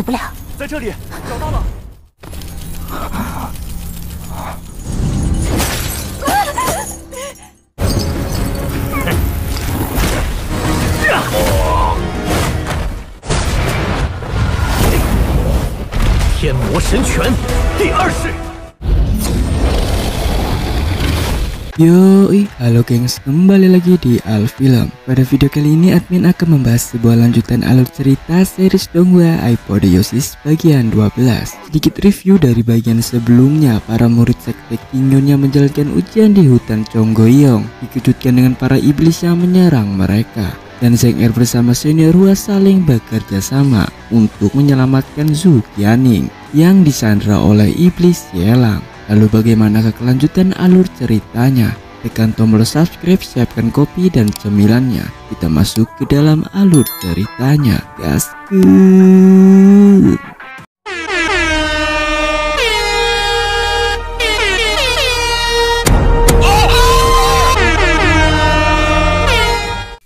不了。在这里，找到了。天魔神拳第二式。 Yoi, halo gengs, kembali lagi di Alfilm. Pada video kali ini admin akan membahas sebuah lanjutan alur cerita series Donghua Apotheosis bagian 12. Sedikit review dari bagian sebelumnya, para murid sekte Kinyon yang menjalankan ujian di hutan Chonggoyong dikejutkan dengan para iblis yang menyerang mereka. Dan Zheng Er bersama senior Hua saling bekerja sama untuk menyelamatkan Zhu Qianing yang disandra oleh iblis Xielang. Lalu bagaimana kelanjutan alur ceritanya? Tekan tombol subscribe, siapkan kopi dan cemilannya. Kita masuk ke dalam alur ceritanya. Gaskeun.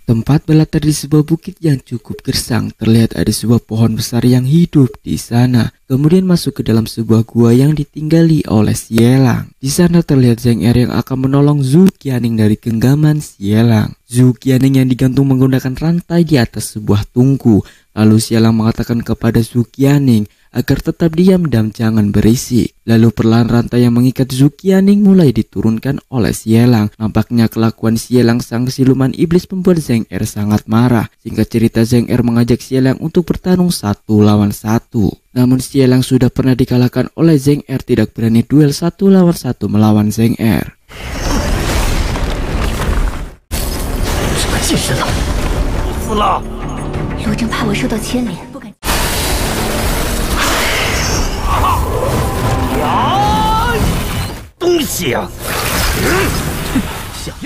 Tempat berlatar di sebuah bukit yang cukup gersang. Terlihat ada sebuah pohon besar yang hidup di sana. Kemudian masuk ke dalam sebuah gua yang ditinggali oleh Xielang. Di sana terlihat Zheng Er yang akan menolong Zhu Qianing dari genggaman Xielang. Zhu Qianing yang digantung menggunakan rantai di atas sebuah tungku. Lalu Xielang mengatakan kepada Zhu Qianing agar tetap diam dan jangan berisik. Lalu perlahan rantai yang mengikat Zhu Qianing mulai diturunkan oleh Xielang. Nampaknya kelakuan Xielang sang siluman iblis membuat Zheng Er sangat marah. Singkat cerita, Zheng Er mengajak Xielang untuk bertarung 1 lawan 1. Namun Xielang sudah pernah dikalahkan oleh Zheng Er, tidak berani duel 1 lawan 1 melawan Zheng Er. 什么近身了？你死了！罗征怕我受到牵连，不敢。 东西啊！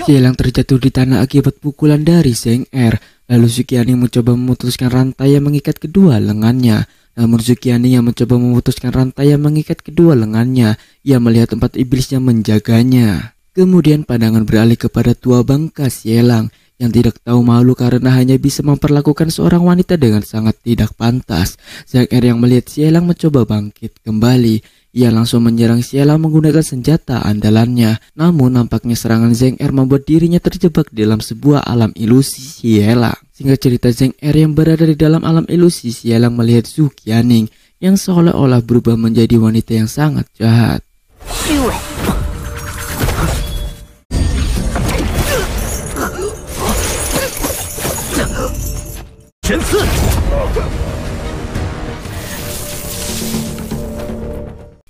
Xielang terjatuh di tanah akibat pukulan dari Zheng Er. Lalu Zhu Qianing mencoba memutuskan rantai yang mengikat kedua lengannya. Namun Zhu Qianing yang mencoba memutuskan rantai yang mengikat kedua lengannya, ia melihat tempat iblis yang menjaganya. Kemudian pandangan beralih kepada tua bangka Xielang yang tidak tahu malu karena hanya bisa memperlakukan seorang wanita dengan sangat tidak pantas. Zheng Er yang melihat Xielang mencoba bangkit kembali, ia langsung menyerang Xielang menggunakan senjata andalannya. Namun nampaknya serangan Zheng Er membuat dirinya terjebak dalam sebuah alam ilusi Xielang. Singkat cerita, Zheng Er yang berada di dalam alam ilusi Xielang melihat Zhu Qianing yang seolah-olah berubah menjadi wanita yang sangat jahat.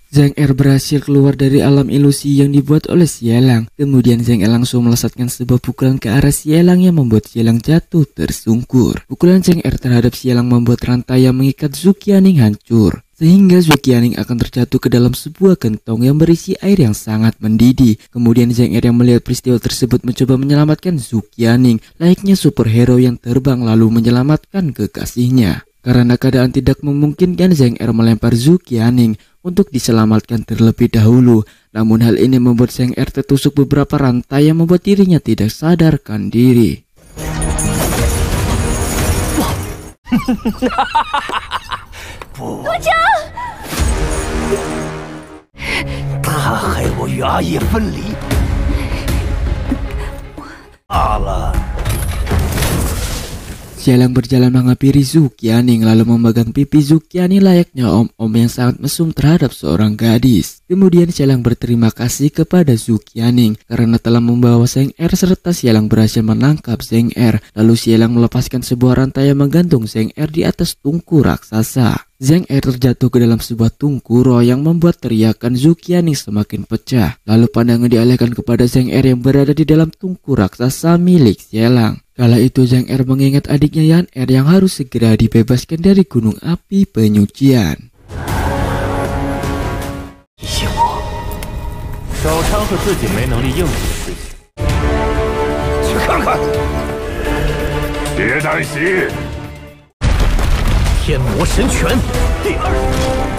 Zheng Er berhasil keluar dari alam ilusi yang dibuat oleh Xielang. Kemudian Zheng Er langsung melesatkan sebuah pukulan ke arah Xielang yang membuat Xielang jatuh tersungkur. Pukulan Zheng Er terhadap Xielang membuat rantai yang mengikat Zhu Qianing hancur, sehingga Zhu Qianing akan terjatuh ke dalam sebuah gentong yang berisi air yang sangat mendidih. Kemudian Zheng Er yang melihat peristiwa tersebut mencoba menyelamatkan Zhu Qianing layaknya superhero yang terbang lalu menyelamatkan kekasihnya. Karena keadaan tidak memungkinkan, Zheng Er melempar Zhu Qianing untuk diselamatkan terlebih dahulu. Namun hal ini membuat Zheng Er tertusuk beberapa rantai yang membuat dirinya tidak sadarkan diri. 罗征，他害我与阿叶分离，罢了。 Xielang berjalan menghampiri Zhu Qianing lalu memegang pipi Zhu Qianing layaknya om-om yang sangat mesum terhadap seorang gadis. Kemudian Xielang berterima kasih kepada Zhu Qianing karena telah membawa Zheng Er serta Xielang berhasil menangkap Zheng Er. Lalu Xielang melepaskan sebuah rantai yang menggantung Zheng Er di atas tungku raksasa. Zheng Er terjatuh ke dalam sebuah tungku roh yang membuat teriakan Zhu Qianing semakin pecah. Lalu pandangan dialihkan kepada Zheng Er yang berada di dalam tungku raksasa milik Xielang. Kala itu Zheng Er mengingat adiknya Yan Er yang harus segera dibebaskan dari gunung api penyucian. 提醒我，少掺和自己没能力应付的事情。去看看，别担心。天魔神拳第二式。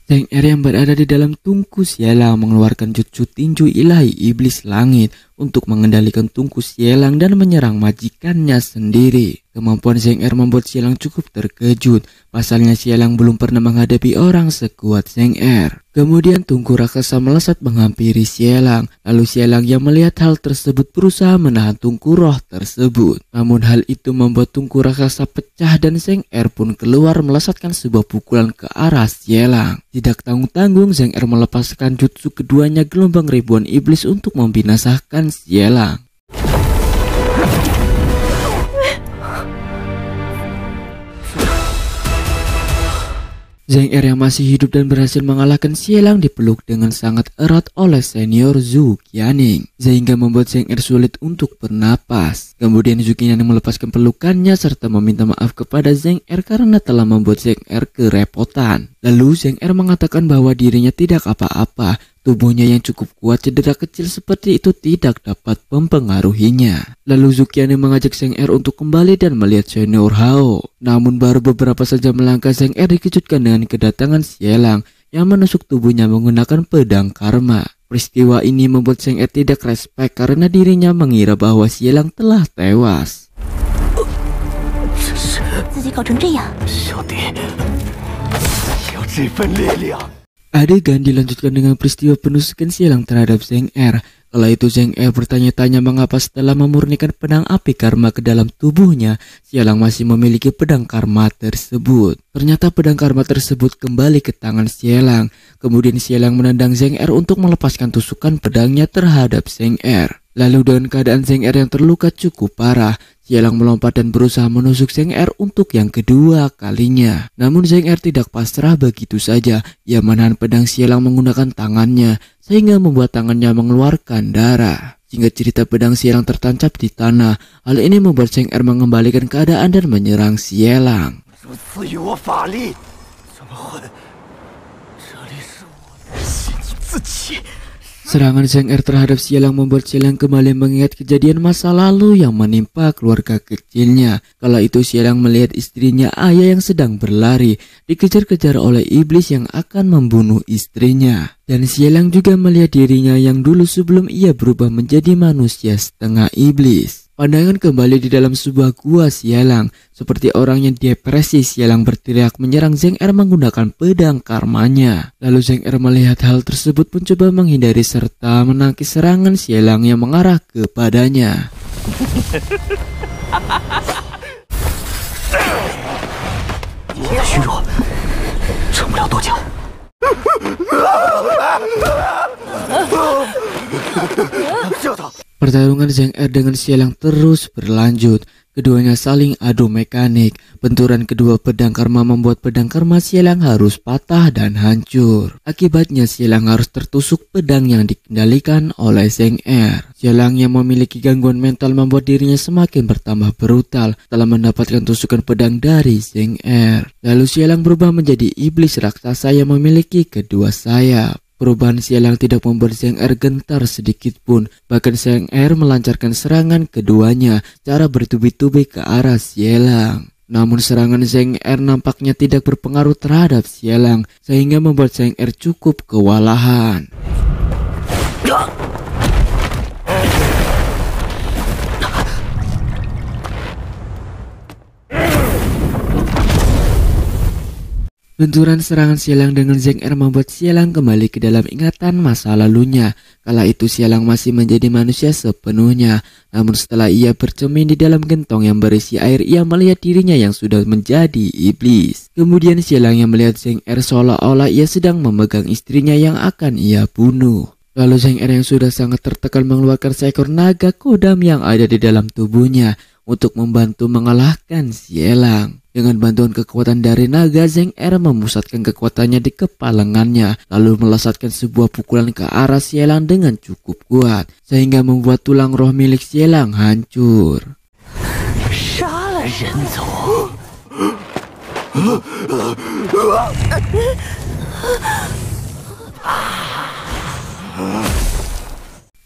Zheng Er yang berada di dalam tungku Xielang mengeluarkan jutsu tinju ilahi iblis langit untuk mengendalikan tungku Xielang dan menyerang majikannya sendiri. Kemampuan Zheng Er membuat Xielang cukup terkejut. Pasalnya Xielang belum pernah menghadapi orang sekuat Zheng Er. Kemudian tungku raksasa melesat menghampiri Xielang. Lalu Xielang yang melihat hal tersebut berusaha menahan tungku roh tersebut. Namun hal itu membuat tungku raksasa pecah dan Zheng Er pun keluar melesatkan sebuah pukulan ke arah Xielang. Tidak tanggung-tanggung Zheng Er melepaskan jutsu keduanya gelombang ribuan iblis untuk membinasakan Xielang. Zheng Er yang masih hidup dan berhasil mengalahkan Xielang dipeluk dengan sangat erat oleh senior Zhu Qianing, sehingga membuat Zheng Er sulit untuk bernapas. Kemudian Zhu Qianing melepaskan pelukannya serta meminta maaf kepada Zheng Er karena telah membuat Zheng Er kerepotan. Lalu Zheng Er mengatakan bahwa dirinya tidak apa-apa. Tubuhnya yang cukup kuat, cedera kecil seperti itu tidak dapat mempengaruhinya. Lalu Zhu Qianing mengajak Zheng Er untuk kembali dan melihat senior Hao. Namun baru beberapa saja melangkah, Zheng Er dikejutkan dengan kedatangan Xielang yang menusuk tubuhnya menggunakan pedang karma. Peristiwa ini membuat Zheng Er tidak respek karena dirinya mengira bahwa Xielang telah tewas. Adegan dilanjutkan dengan peristiwa penusukan Xielang terhadap Zheng Er. Kala itu Zheng Er bertanya-tanya mengapa setelah memurnikan pedang api karma ke dalam tubuhnya, Xielang masih memiliki pedang karma tersebut. Ternyata pedang karma tersebut kembali ke tangan Xielang. Kemudian Xielang menendang Zheng Er untuk melepaskan tusukan pedangnya terhadap Zheng Er. Lalu dengan keadaan Zheng Er yang terluka cukup parah, Xielang melompat dan berusaha menusuk Zheng Er untuk yang kedua kalinya. Namun Zheng Er tidak pasrah begitu saja. Ia menahan pedang Xielang menggunakan tangannya, sehingga membuat tangannya mengeluarkan darah. Sehingga cerita pedang Xielang tertancap di tanah. Hal ini membuat Zheng Er mengembalikan keadaan dan menyerang Xielang. Serangan Zheng Er terhadap Xielang membuat Xielang kembali mengingat kejadian masa lalu yang menimpa keluarga kecilnya. Kala itu Xielang melihat istrinya Aya yang sedang berlari, dikejar-kejar oleh iblis yang akan membunuh istrinya. Dan Xielang juga melihat dirinya yang dulu sebelum ia berubah menjadi manusia setengah iblis. Pandangan kembali di dalam sebuah gua Xielang. Seperti orang yang depresi, Xielang berteriak menyerang Zheng Er menggunakan pedang karmanya. Lalu Zheng Er melihat hal tersebut mencoba menghindari serta menangkis serangan Xielang yang mengarah kepadanya. Pertarungan Zheng Er dengan Xielang terus berlanjut. Keduanya saling adu mekanik. Benturan kedua pedang karma membuat pedang karma Xielang harus patah dan hancur. Akibatnya Xielang harus tertusuk pedang yang dikendalikan oleh Zheng Er. Xielang yang memiliki gangguan mental membuat dirinya semakin bertambah brutal setelah mendapatkan tusukan pedang dari Zheng Er. Lalu Xielang berubah menjadi iblis raksasa yang memiliki kedua sayap. Perubahan Xielang tidak membuat Zheng Er gentar sedikit pun. Bahkan Zheng Er melancarkan serangan keduanya secara bertubi-tubi ke arah Xielang. Namun serangan Zheng Er nampaknya tidak berpengaruh terhadap Xielang, sehingga membuat Zheng Er cukup kewalahan. Benturan serangan Xielang dengan Zheng Er membuat Xielang kembali ke dalam ingatan masa lalunya. Kala itu Xielang masih menjadi manusia sepenuhnya. Namun setelah ia bercermin di dalam gentong yang berisi air, ia melihat dirinya yang sudah menjadi iblis. Kemudian Xielang yang melihat Zheng Er seolah-olah ia sedang memegang istrinya yang akan ia bunuh. Lalu Zheng Er yang sudah sangat tertekan mengeluarkan seekor naga kodam yang ada di dalam tubuhnya untuk membantu mengalahkan Xielang. Dengan bantuan kekuatan dari naga, Zheng Er memusatkan kekuatannya di kepalengannya, lalu melesatkan sebuah pukulan ke arah Xielang dengan cukup kuat, sehingga membuat tulang roh milik Xielang hancur.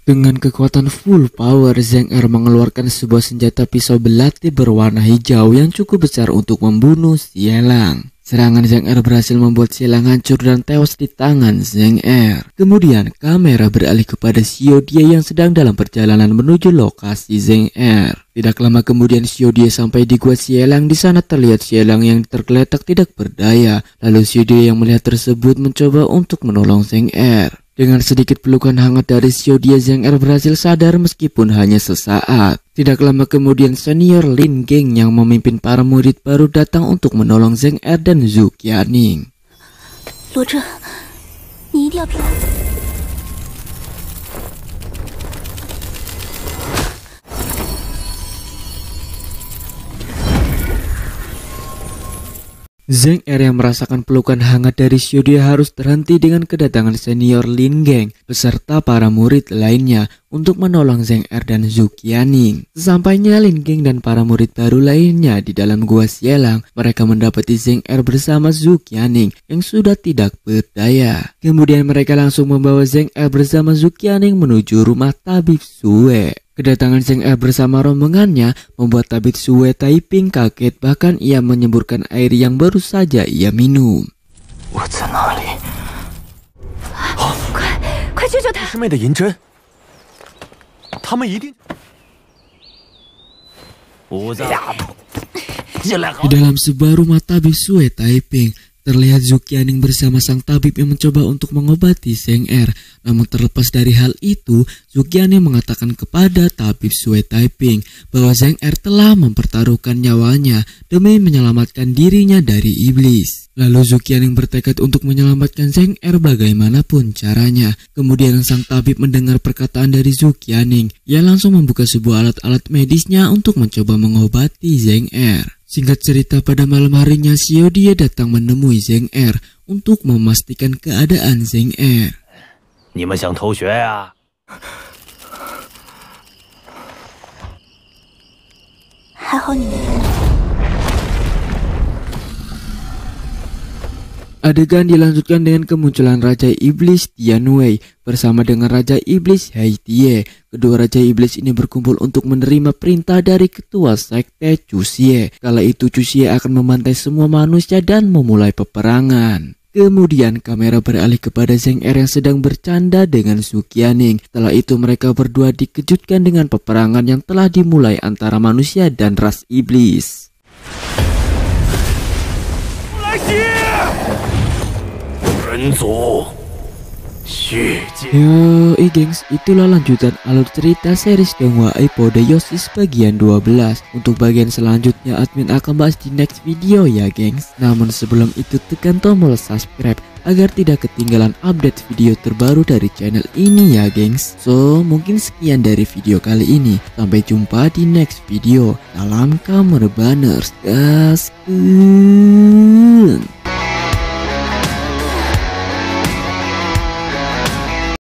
Dengan kekuatan full power, Zheng Er mengeluarkan sebuah senjata pisau belati berwarna hijau yang cukup besar untuk membunuh Xielang. Serangan Zheng Er berhasil membuat Xie Liang hancur dan tewas di tangan Zheng Er. Kemudian kamera beralih kepada Xiao Die yang sedang dalam perjalanan menuju lokasi Zheng Er. Tidak lama kemudian Xiao Die sampai di gua Xie Liang. Di sana terlihat Xie Liang yang tergeletak tidak berdaya. Lalu Xiao Die yang melihat tersebut mencoba untuk menolong Zheng Er. Dengan sedikit pelukan hangat dari Xiao Die, Zheng Er berhasil sadar meskipun hanya sesaat. Tidak lama kemudian senior Lin Geng yang memimpin para murid baru datang untuk menolong Zheng Er dan Zhu Qianing. 罗正，你一定要骗我。 Zheng Er yang merasakan pelukan hangat dari Xiao Die harus terhenti dengan kedatangan senior Lin Geng beserta para murid lainnya untuk menolong Zheng Er dan Zhu Qianing. Sesampainya Lin Geng dan para murid baru lainnya di dalam gua Xie Liang, mereka mendapati Zheng Er bersama Zhu Qianing yang sudah tidak berdaya. Kemudian mereka langsung membawa Zheng Er bersama Zhu Qianing menuju rumah tabib Sue. Kedatangan Zheng Er bersama rombongannya membuat tabib Sue Taiping kaget, bahkan ia menyemburkan air yang baru saja ia minum. 我在哪里？快救救他！师妹的银针，他们一定。武藏，进来好。 Di dalam sebuah rumah tabib Sue Taiping, terlihat Zhu Qianing bersama sang tabib yang mencoba untuk mengobati Zheng Er. Namun terlepas dari hal itu, Zhu Qianing mengatakan kepada tabib Sue Taiping bahwa Zheng Er telah mempertaruhkan nyawanya demi menyelamatkan dirinya dari iblis. Lalu Zhu Qianing bertekad untuk menyelamatkan Zheng Er bagaimanapun caranya. Kemudian sang tabib mendengar perkataan dari Zhu Qianing. Ia langsung membuka sebuah alat-alat medisnya untuk mencoba mengobati Zheng Er. Singkat cerita, pada malam harinya Xiao Die datang menemui Zheng Er untuk memastikan keadaan Zheng Er. 你们想偷学呀？ 还好你没骗我。 Adegan dilanjutkan dengan kemunculan Raja Iblis Tianwei bersama dengan Raja Iblis Haitie. Kedua Raja Iblis ini berkumpul untuk menerima perintah dari ketua sekte Chu Xie. Kala itu Chu Xie akan membantai semua manusia dan memulai peperangan. Kemudian kamera beralih kepada Zheng Er yang sedang bercanda dengan Zhu Qianing. Setelah itu mereka berdua dikejutkan dengan peperangan yang telah dimulai antara manusia dan ras iblis. Yoi gengs, itulah lanjutan alur cerita series Donghua Episode Yosis bagian 12. Untuk bagian selanjutnya admin akan bahas di next video ya gengs. Namun sebelum itu tekan tombol subscribe agar tidak ketinggalan update video terbaru dari channel ini ya gengs. So mungkin sekian dari video kali ini. Sampai jumpa di next video. Salam Kamer Banners, gaskeun.